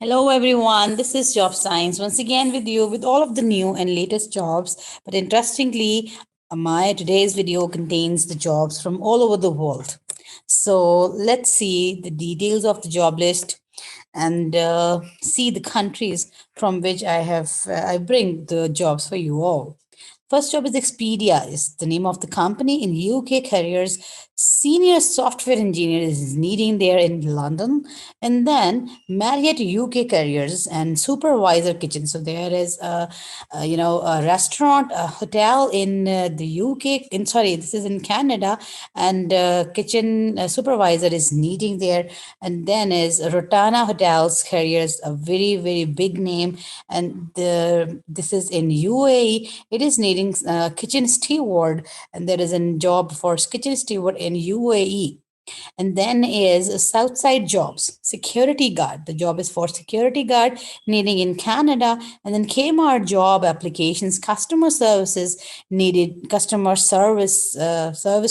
Hello, everyone. This is Job Science once again with you with all of the new and latest jobs. But interestingly, my today's video contains the jobs from all over the world. So let's see the details of the job list and see the countries from which I bring the jobs for you all. First job is Expedia, is the name of the company in UK careers. Senior software engineer is needing there in London, and then Marriott UK careers and supervisor kitchen. So there is a restaurant, a hotel in the UK. In sorry, this is in Canada, and kitchen supervisor is needing there. And then is Rotana Hotels careers, a very big name, and this is in UAE. It is needing kitchen steward, and there is a job for kitchen steward in UAE. And then is Southside Jobs, security guard. The job is for security guard needing in Canada. And then Kmart job applications, customer services needed, customer service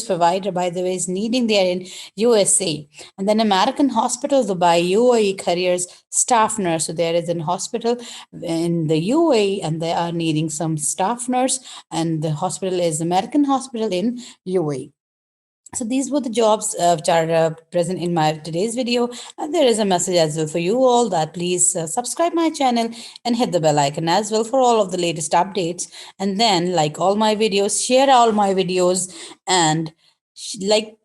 provider, by the way, is needing there in USA. And then American Hospital Dubai, UAE careers, staff nurse. So there is an hospital in the UAE and they are needing some staff nurse. And the hospital is American Hospital in UAE. So these were the jobs which are present in my today's video. And there is a message as well for you all that please subscribe my channel and hit the bell icon as well for all of the latest updates. And then like all my videos, share all my videos and share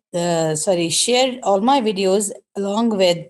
all my videos along with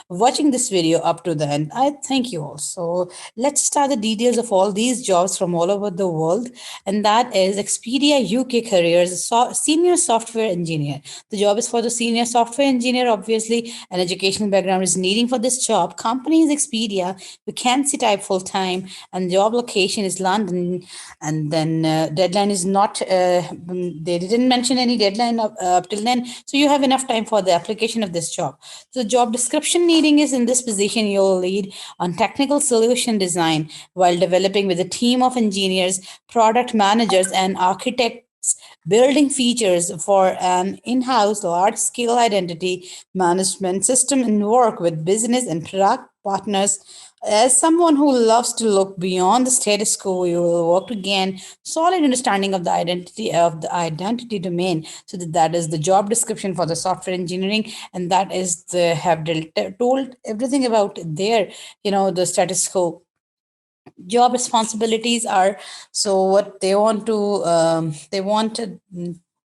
watching this video up to the end. I thank you all. So let's start the details of all these jobs from all over the world. And that is Expedia UK careers, senior software engineer. The job is for the senior software engineer. Obviously, an educational background is needing for this job. Company is Expedia, vacancy type full time, and job location is London. And then deadline is not, they didn't mention any deadline up till then. So you have enough time for the application of this job. So job description needing is in this position, you'll lead on technical solution design while developing with a team of engineers, product managers, and architects, building features for an in-house large-scale identity management system and work with business and product partners. As someone who loves to look beyond the status quo, you will work to gain solid understanding of the identity domain. So that is the job description for the software engineering, and that is the have told everything about their the status quo. Job responsibilities are, so what they want to they want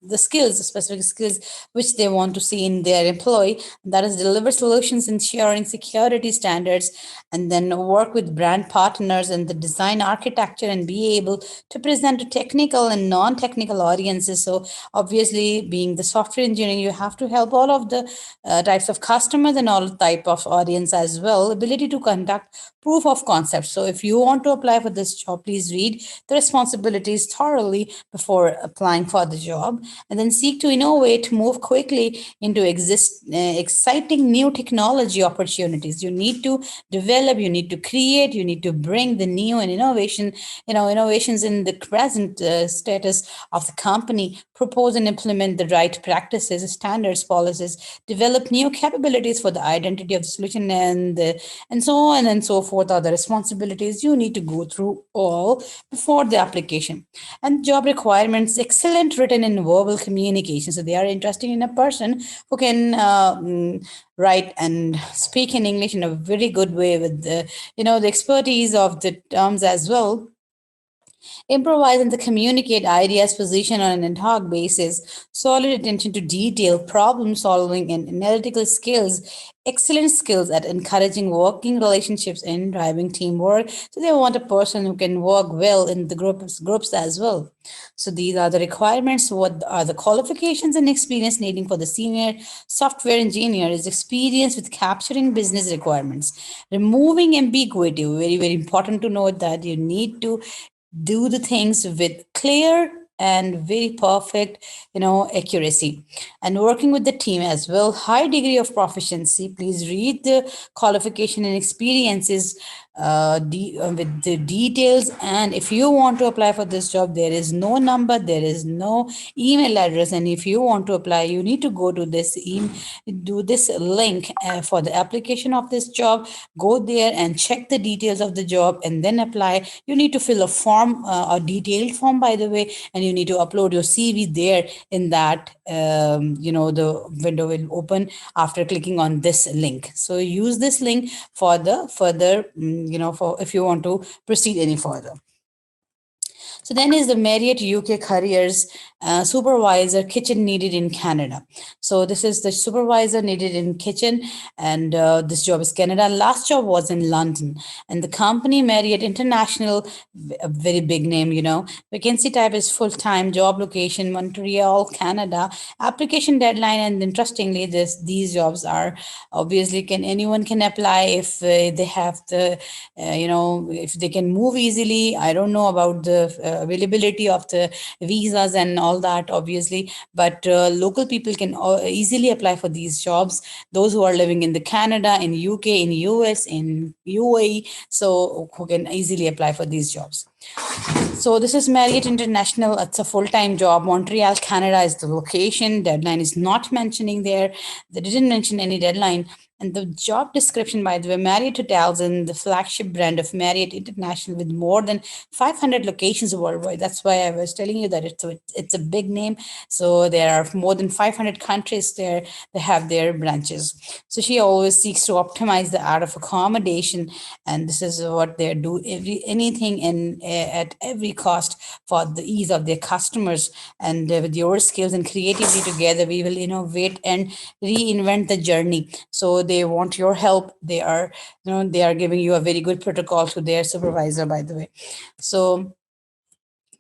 the skills, specific skills which they want to see in their employee, that is deliver solutions ensuring security standards, and then work with brand partners and the design architecture and be able to present to technical and non-technical audiences. So obviously being the software engineering, you have to help all of the types of customers and all type of audience as well. Ability to conduct proof of concept. So if you want to apply for this job, please read the responsibilities thoroughly before applying for the job, and then seek to innovate, move quickly into exciting new technology opportunities. You need to develop, you need to create, you need to bring the new and innovations in the present status of the company, propose and implement the right practices, standards, policies, develop new capabilities for the identity of the solution, and so on and so forth are the responsibilities you need to go through all before the application. And job requirements, excellent written and verbal communication. So they are interested in a person who can write and speak in English in a very good way with the expertise of the terms as well. Improvise and to communicate ideas, position on an ad hoc basis, solid attention to detail, problem solving, and analytical skills, excellent skills at encouraging working relationships and driving teamwork. So they want a person who can work well in the groups as well. So these are the requirements. What are the qualifications and experience needing for the senior software engineer is experience with capturing business requirements, removing ambiguity. Very important to note that you need to do the things with clear and very perfect accuracy, and working with the team as well, high degree of proficiency. Please read the qualification and experiences with the details. And if you want to apply for this job, there is no number, there is no email address. And if you want to apply, you need to go to do this link for the application of this job. Go there and check the details of the job and then apply. You need to fill a form, a detailed form, by the way, and you need to upload your CV there in that. The window will open after clicking on this link. So use this link for the further, for if you want to proceed any further. So then is the Marriott UK Careers supervisor kitchen needed in Canada. So this is the supervisor needed in kitchen, and this job is Canada. Last job was in London, and the company Marriott International, a very big name. Vacancy type is full time. Job location Montreal, Canada. Application deadline, and interestingly, these jobs are obviously anyone can apply if they have the, if they can move easily. I don't know about the availability of the visas and all that, obviously, but local people can easily apply for these jobs. Those who are living in the Canada, in UK, in US, in UAE, so who can easily apply for these jobs. So this is Marriott International. It's a full-time job. Montreal, Canada is the location. Deadline is not mentioning there. They didn't mention any deadline. And the job description, by the way, Marriott Hotels and the flagship brand of Marriott International with more than 500 locations worldwide. That's why I was telling you that it's a big name. So there are more than 500 countries there. They have their branches. So she always seeks to optimize the art of accommodation, and this is what they do. Anything at every cost for the ease of their customers. And with your skills and creativity together, we will innovate and reinvent the journey. So they want your help. They are giving you a very good protocol to their supervisor, by the way. So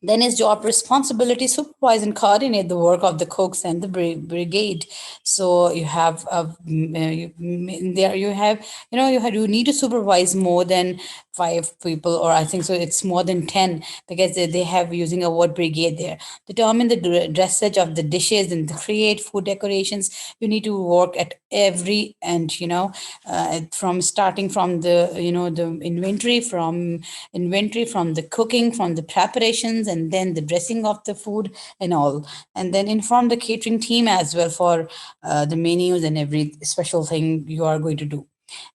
then his job responsibility: supervise and coordinate the work of the cooks and the brigade. So you have there you have you need to supervise more than 5 people, or I think so it's more than 10, because they have using a word brigade there. Determine the dressage of the dishes and create food decorations. You need to work at every end, from starting from the inventory, from the cooking, from the preparations, and then the dressing of the food and all. And then inform the catering team as well for the menus and every special thing you are going to do.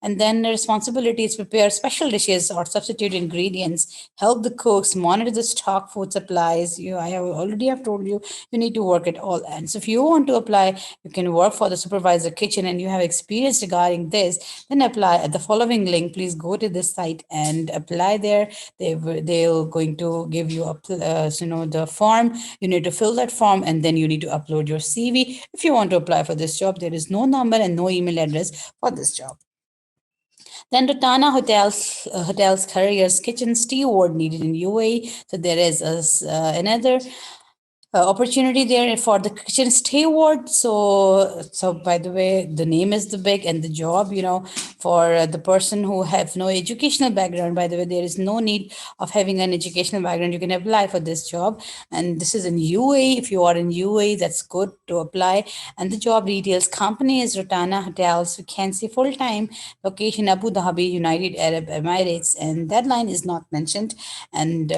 And then the responsibility is prepare special dishes or substitute ingredients, help the cooks, monitor the stock, food supplies. I have already have told you, you need to work at all ends. If you want to apply, you can work for the supervisor kitchen and you have experience regarding this, then apply at the following link. Please go to this site and apply there. They'll going to give you the form. You need to fill that form, and then you need to upload your CV. If you want to apply for this job, there is no number and no email address for this job. Then Rotana Hotels Careers Kitchen Steward needed in UAE. So there is another opportunity there for the kitchen steward. So by the way, the name is the big, and the job, for the person who have no educational background. By the way, there is no need of having an educational background. You can apply for this job, and this is in UAE. If you are in UAE, that's good to apply. And the job details: company is Rotana Hotels. You can see full time, location Abu Dhabi, United Arab Emirates, and deadline is not mentioned. And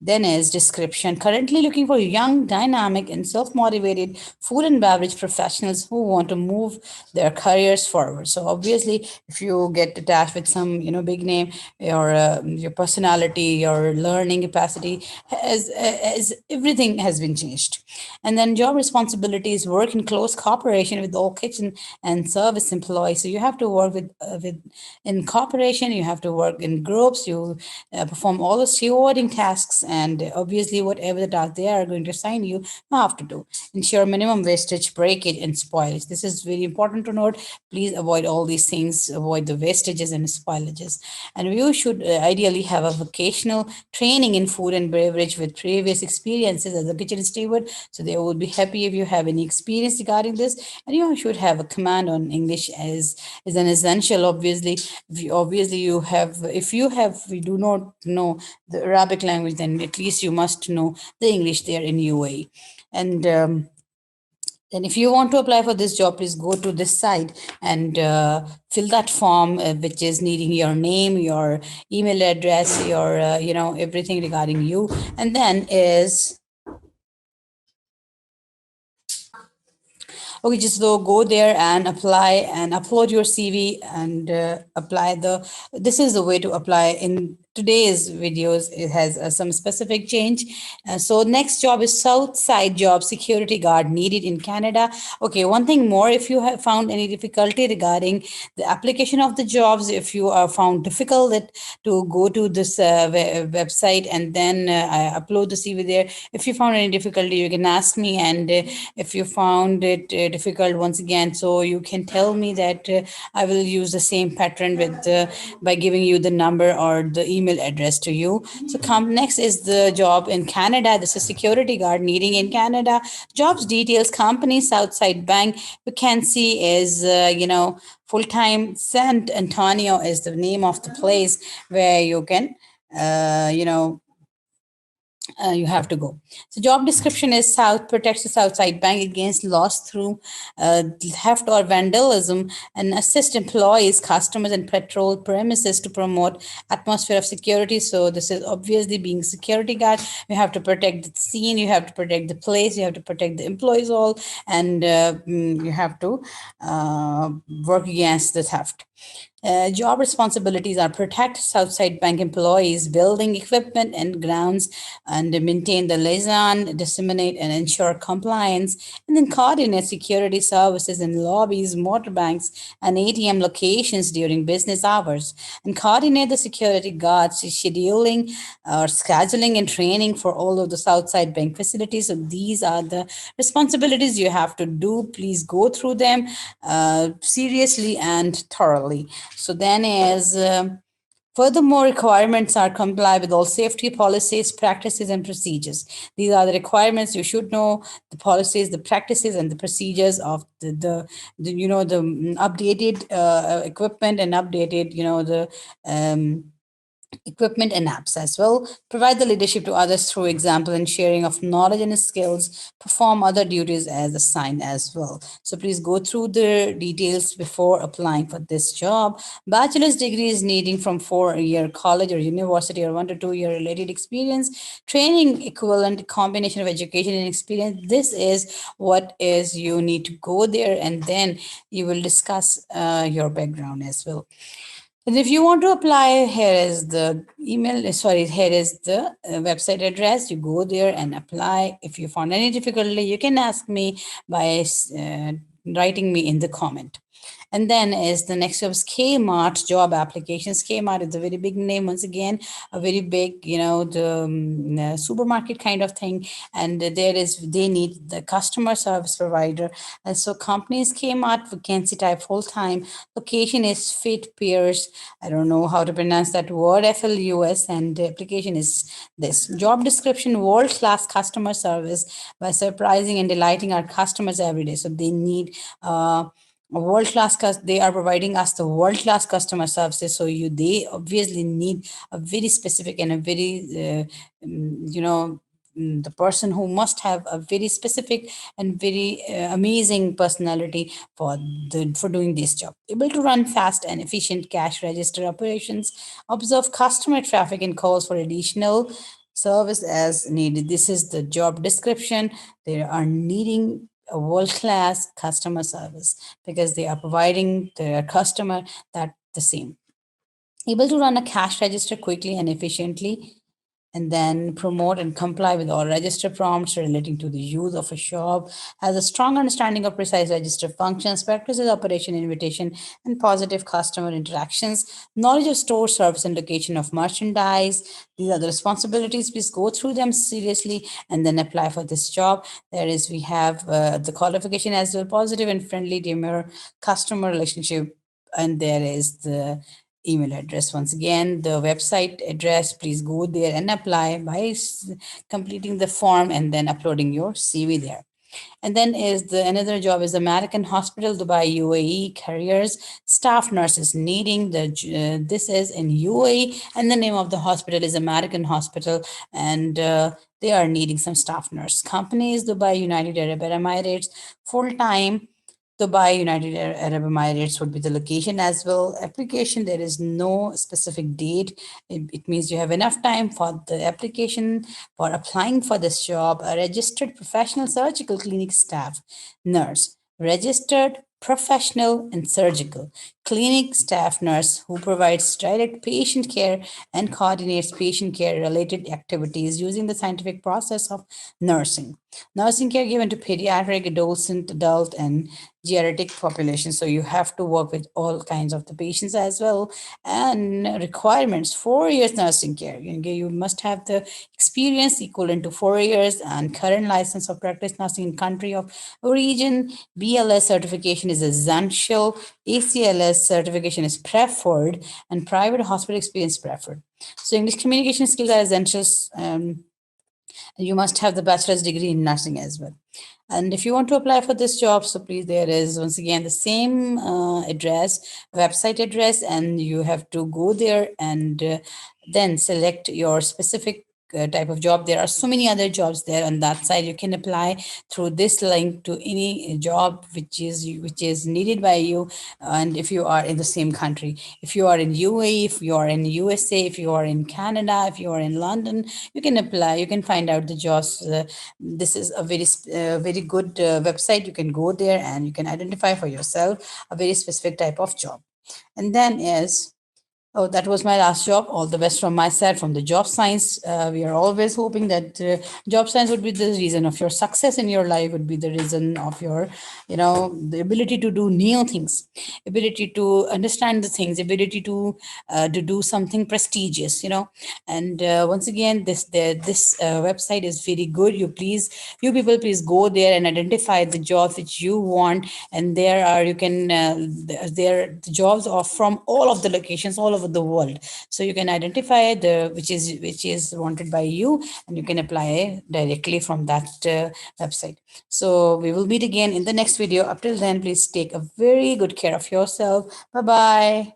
then is description: currently looking for young, dynamic, and self-motivated food and beverage professionals who want to move their careers forward. So obviously, if you get attached with some, big name, your personality, your learning capacity, as everything has been changed. And then job responsibilities: work in close cooperation with all kitchen and service employees. So you have to work with in cooperation. You have to work in groups. You perform all the stewarding tasks, and obviously whatever the task they are going to assign you, you have to do. Ensure minimum wastage, breakage, and spoilage. This is very important to note. Please avoid all these things. Avoid the wastages and spoilages. And you should ideally have a vocational training in food and beverage with previous experiences as a kitchen steward. So they would be happy if you have any experience regarding this. And you should have a command on English as is an essential. Obviously, if you do not know the Arabic language, then at least you must know the English there in UAE. And Then if you want to apply for this job, please go to this side and fill that form, which is needing your name, your email address, your everything regarding you. And then is okay, just go there and apply and upload your CV and apply the. This is the way to apply in today's videos. It has some specific change. So next job is south side job, security guard needed in Canada. Okay, one thing more, if you have found any difficulty regarding the application of the jobs, if you are found difficult to go to this website and then I upload the CV there. If you found any difficulty, you can ask me, and if you found it difficult once again, so you can tell me that I will use the same pattern with by giving you the number or the email address to you. So come next is the job in Canada. This is security guard needing in Canada. Jobs details, company Southside Bank. Vacancy is full time. San Antonio is the name of the place where you can you have to go. So job description is South protects the Southside Bank against loss through theft or vandalism and assist employees, customers, and patrol premises to promote atmosphere of security. So this is obviously being security guard. You have to protect the scene, you have to protect the place, you have to protect the employees all, and you have to work against the theft. Job responsibilities are protect Southside Bank employees, building equipment and grounds, and maintain the liaison, disseminate and ensure compliance, and then coordinate security services in lobbies, motor banks, and ATM locations during business hours, and coordinate the security guards, scheduling or scheduling and training for all of the Southside Bank facilities. So these are the responsibilities you have to do. Please go through them seriously and thoroughly. So then is furthermore, requirements are comply with all safety policies, practices, and procedures. These are the requirements. You should know the policies, the practices, and the procedures of the updated equipment and updated the equipment and apps as well. Provide the leadership to others through example and sharing of knowledge and skills. Perform other duties as assigned as well. So please go through the details before applying for this job. Bachelor's degree is needing from 4-year college or university or 1 to 2 year related experience. Training equivalent combination of education and experience. This is what is you need to go there, and then you will discuss your background as well. And if you want to apply, here is the here is the website address. You go there and apply. If you found any difficulty, you can ask me by writing me in the comment. And then is the next job is Kmart job applications. Kmart is a very big name once again, a very big, the supermarket kind of thing. And there is they need the customer service provider. And so companies Kmart vacancy type full time. Location is Fit Pierce. I don't know how to pronounce that word. FLUS, and the application is this job description: world class customer service by surprising and delighting our customers every day. So they need world class they are providing us the world class customer services, so they obviously need a very specific and a very the person who must have a very specific and very amazing personality for doing this job. Able to run fast and efficient cash register operations, observe customer traffic and calls for additional service as needed. This is the job description. They are needing a world class customer service because they are providing their customer that the same. Able to run a cash register quickly and efficiently, and then promote and comply with all register prompts relating to the use of a shop, has a strong understanding of precise register functions, practices operation invitation, and positive customer interactions, knowledge of store service and location of merchandise. These are the responsibilities. Please go through them seriously and then apply for this job. There is, we have the qualification as well: positive and friendly, demure customer relationship, and there is the email address. Once again, the website address, please go there and apply by completing the form and then uploading your CV there. And then is the another job is American Hospital Dubai UAE careers staff nurses needing this is in UAE, and the name of the hospital is American Hospital, and they are needing some staff nurse. Company is Dubai United Arab Emirates. Full time Dubai United Arab Emirates would be the location as well. Application, there is no specific date. It means you have enough time for the application for applying for this job. A registered professional surgical clinic staff nurse, registered professional and surgical clinic staff nurse who provides direct patient care and coordinates patient care related activities using the scientific process of nursing. Nursing care given to pediatric, adult, and geriatric population. So you have to work with all kinds of the patients as well. And requirements: 4 years nursing care. You must have the experience equivalent to 4 years and current license of practice nursing in country of origin. BLS certification is essential. ACLS certification is preferred, and private hospital experience preferred. So English communication skills are essentials. You must have the bachelor's degree in nursing as well. And if you want to apply for this job, so please, there is once again the same website address, and you have to go there and then select your specific type of job. There are so many other jobs there on that side. You can apply through this link to any job which is needed by you, and if you are in the same country, if you are in UAE, if you are in USA, if you are in Canada, if you are in London, you can apply. You can find out the jobs. This is a very good website. You can go there and you can identify for yourself a very specific type of job. And then is Oh, that was my last job. All the best from my side, from the job science. We are always hoping that job science would be the reason of your success in your life, would be the reason of your, the ability to do new things, ability to understand the things, ability to do something prestigious, And once again, this website is very good. You people, please go there and identify the jobs which you want, and there are you can there the jobs are from all of the locations all over the world, so you can identify the which is wanted by you, and you can apply directly from that website. So we will meet again in the next video. Up till then, please take a very good care of yourself. Bye bye.